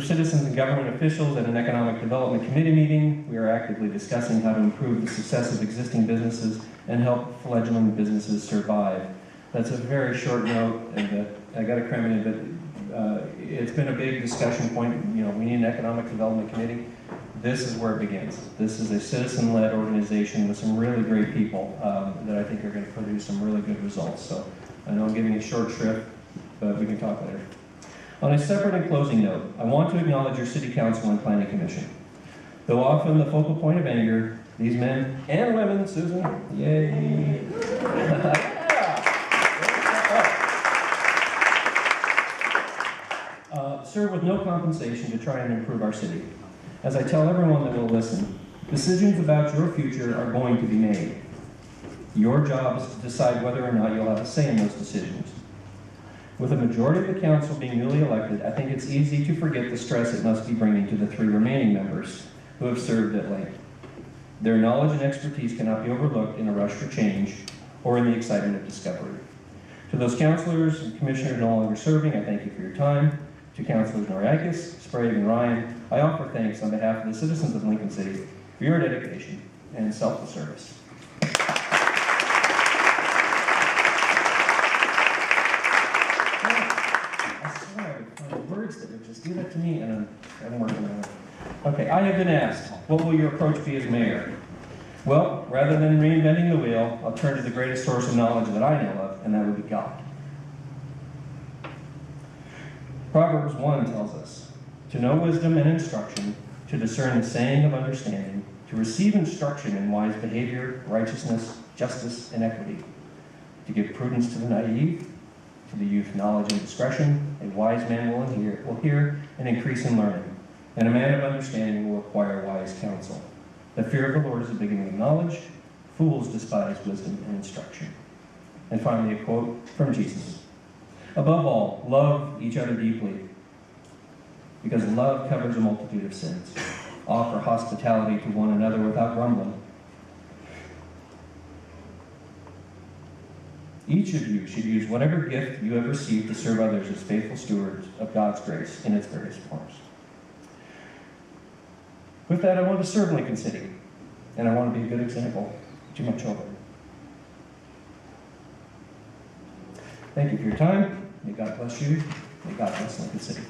Citizens and government officials at an economic development committee meeting. We are actively discussing how to improve the success of existing businesses and help fledgling businesses survive. That's a very short note, and I got to cram it in, but it's been a big discussion point. You know, we need an economic development committee. This is where it begins. This is a citizen-led organization with some really great people that I think are going to produce some really good results. So I know I'm giving you short shrift, but we can talk later. On a separate and closing note, I want to acknowledge your City Council and Planning Commission. Though often the focal point of anger, these men and women, Susan, yay! Serve with no compensation to try and improve our city. As I tell everyone that will listen, decisions about your future are going to be made. Your job is to decide whether or not you'll have a say in those decisions. With a majority of the council being newly elected, I think it's easy to forget the stress it must be bringing to the 3 remaining members who have served at length. Their knowledge and expertise cannot be overlooked in a rush for change or in the excitement of discovery. To those councilors and commissioners no longer serving, I thank you for your time. To Councilors Noriakis, Sprague, and Ryan, I offer thanks on behalf of the citizens of Lincoln City for your dedication and selfless service. Words that would just do that to me, and I'm working on it. Okay, I have been asked, what will your approach be as mayor? Well, rather than reinventing the wheel, I'll turn to the greatest source of knowledge that I know of, and that would be God. Proverbs 1 tells us, to know wisdom and instruction, to discern the saying of understanding, to receive instruction in wise behavior, righteousness, justice, and equity, to give prudence to the naive, to the youth knowledge and discretion. A wise man will hear and increase in learning, and a man of understanding will acquire wise counsel. The fear of the Lord is the beginning of knowledge. Fools despise wisdom and instruction. And finally, a quote from Jesus. Above all, love each other deeply, because love covers a multitude of sins. Offer hospitality to one another without grumbling. Each of you should use whatever gift you have received to serve others as faithful stewards of God's grace in its various forms. With that, I want to serve Lincoln City, and I want to be a good example to my children. Thank you for your time. May God bless you. May God bless Lincoln City.